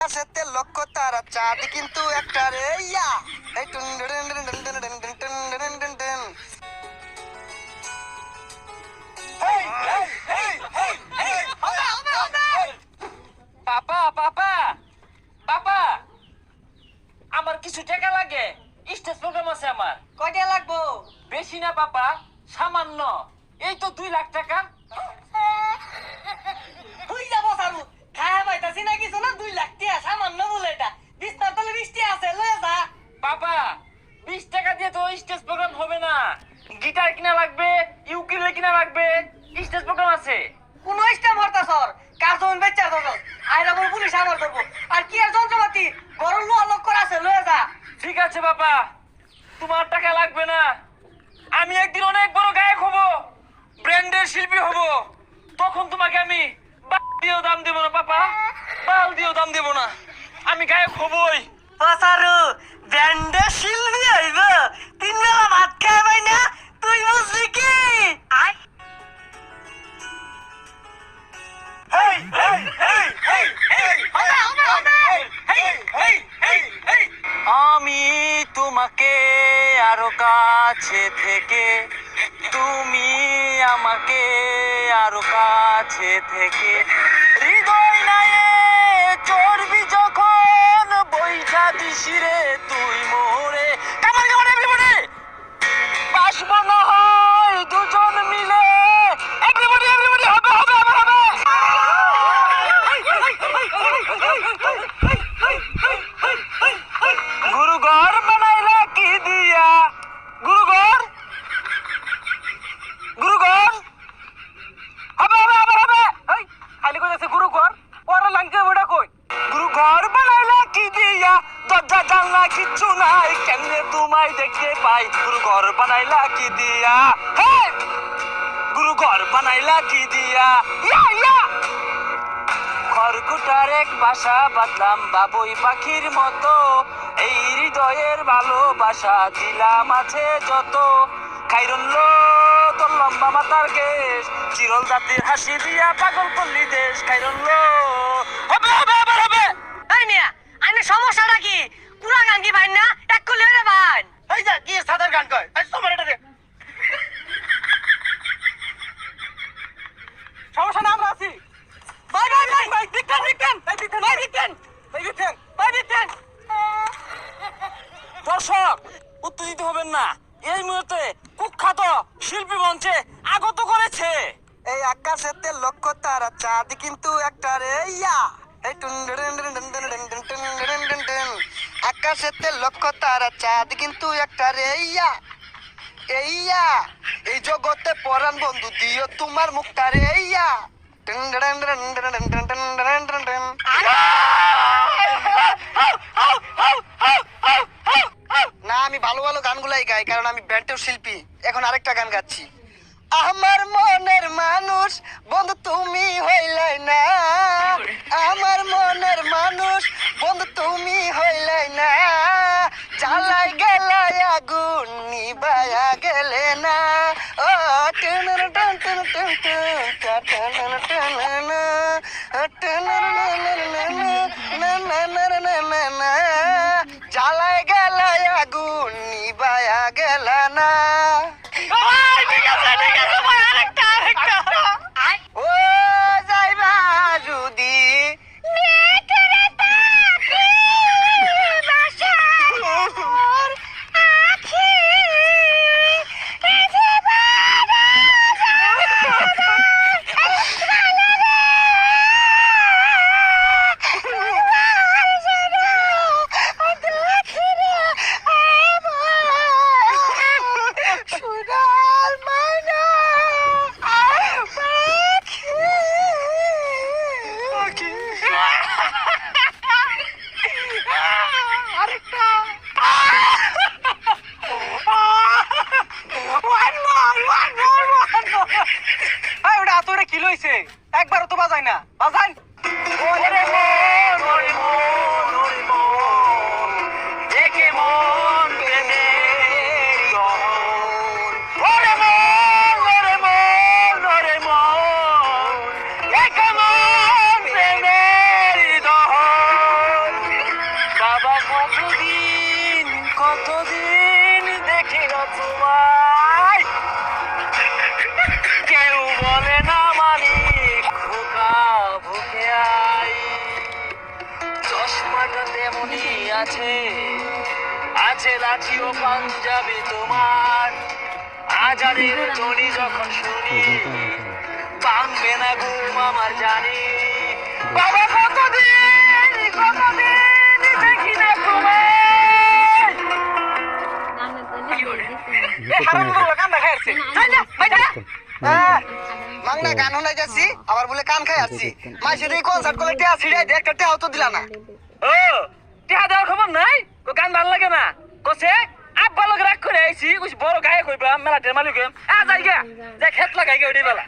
আকাশেতে লক্ষ্য তারা চাঁদ কিন্তু একটা রে ইয়া এই টুন টুন টুন টুন টুন টুন টুন টুন টুন টুন। হেই হেই হেই হেই হেই হবে। পাপা পাপা পাপা আমার কিছু টাকা লাগে, স্টেজ প্রোগ্রাম আছে আমার। কয়টা লাগবো? বেশি না পাপা, সামান্য। এই তো 2 লাখ টাকা। তুই যাবো সারু খায়া পাইতাছি না কিছু না 2 লাখ টিয়া সামান্য বলে এটা বিস্তার তলে বৃষ্টি আছে লয়ে যা। পাপা 20 টাকা দিয়ে তো স্টেজ প্রোগ্রাম হবে না, গিটার কিনা লাগবে, ইউকেলেলে কিনা লাগবে, স্টেজ প্রোগ্রাম আছে। কোন ইস্টা মরতা সর কার্টুন বেচার দরকার আইরা বল পুলিশ আমার ধরবো আর কি আর যন্ত্রপাতি গরম লোয়া লোক করা আছে লয়ে যা। ঠিক আছে বাবা, তোমার টাকা লাগবে না। আমি একদিন অনেক বড় গায়ক হব, ব্র্যান্ডের শিল্পী হব, তখন তোমাকে আমি বাল দিয়েও দাম দেব না পাপা, বাল দিয়েও দাম দেব না। আমি গায়ক হবই। ও সারু ব্যান্ডে শিল্পী হইব 3 বেলা ভাত খায় পাই না তুই বুঝলি কি? আয় হেই হেই হেই হেই হেই হেই হেই হেই হেই। আমি তোমাকে আরো কাছে থেকে, তুমি আমাকে আরো কাছে থেকে, হৃদয় নায়ে চড়বি যখন বৈঠা দিশিরে তুই মোরে। কামান কামান এভরিবডি, বাসবো না হয় দুজন মিলে। এভরিবডি এভরিবডি, হবে হবে আবার হবে। গুরু ঘর বানাইলা কি দিয়া? গুরু ঘর, গুরু ঘর, হবে হবে আবার হবে। এই খালি কইতাছে গুরু ঘর, পরে লাঙ্কে ওটা কই। গুরু ঘর বানাইলা কি দিয়া? দরজা জানলা কিচ্ছু নাই, কেমনে তোমায় দেখতে পাই? গুরু ঘর বানাইলা কি দিয়া? হে গুরু ঘর বানাইলা কি দিয়া? ইয়া ইয়া খড়কুটার এক বাসা বাঁধলাম বাবুই পাখির মতো, এই হৃদয়ের ভালোবাসা দিলাম আছে যত। খাইরন লো তোর লম্বা মাথার কেশ, চিরল জাতির হাসি দিয়া পাগল করলি দেশ। খাইরন লো, হবে হবে আবার হবে। এই মিয়া আইনে সমস্যাটা কি? পুরা গান কি ভাই না এক কলি রে ভাই। এই যা কি সাদার গান কয় এই তোমার এটা দে। সমস্যা না, আমরা আছি। ভাই ভাই ভাই ভাই দেখেন দেখেন, ভাই দিতেন ভাই দেখেন। ভাই দিতেন। দর্শক উত্তেজিত হবেন না, এই মুহূর্তে কুখ্যাত শিল্পী মঞ্চে আগত করেছে। এই আকাশেতে লক্ষ্য তারা চাঁদ কিন্তু একটা রে ইয়া এই টুন টুন টুন টুন টুন টুন টুন টুন টুন টুন। আকাশেতে লক্ষ্য তারা চাঁদ কিন্তু একটা রে ইয়া ইয়া এই জগতে পরাণ বন্ধু দিও তোমার মুখটা রে ইয়া টুন টুন টুন টুন টুন টুন টুন টুন টুন। না আমি ভালো ভালো গানগুলাই গাই, কারণ আমি ব্যান্ডের শিল্পী। এখন আরেকটা গান গাচ্ছি। আমার মনের মানুষ বন্ধু তুমি হইলাই না, আমার মনের মানুষ বন্ধু তুমি হইলাই না, জ্বালাই গেলাই আগুন নিবায়া গেলে না। ও টুন টুন টুন টুন টুন টুন টুন জ্বালাই গেলাই আগুন নিবায়া গেল না। ও যাইবা যদি কতদিন কতদিন দেখি না তোমায়, কেউ বলে না মানি খোকা ভুকে আই। চশমাটা তেমনি আছে, আছে লাঠি ও পাঞ্জাবি তোমার, আজানের ধ্বনি যখন শুনি ভাঙবে না ঘুম আমার জানি। বাবা কতদিন কতদিন দেখি না তোমায়। এই হারামগুলো কান্দা খাইছে, যাই না ভাই যা। মাংনা গান শোনাই যাচ্ছি আবার বলে কান খাই আসছি। মাসে দিয়ে কনসার্ট করলে টেয়া ছিড়াই দিয়ে একটা টেয়াও তো দিলা না। ও টিহা দেওয়ার খবর নাই, ও গান ভাল লাগে না কসে আব্বা লোক রাগ করে আইছি, বড় গায়ে কইবা মেলাটের মালিক যাই গা, যে খেত লাগাই গে ওই বেলা।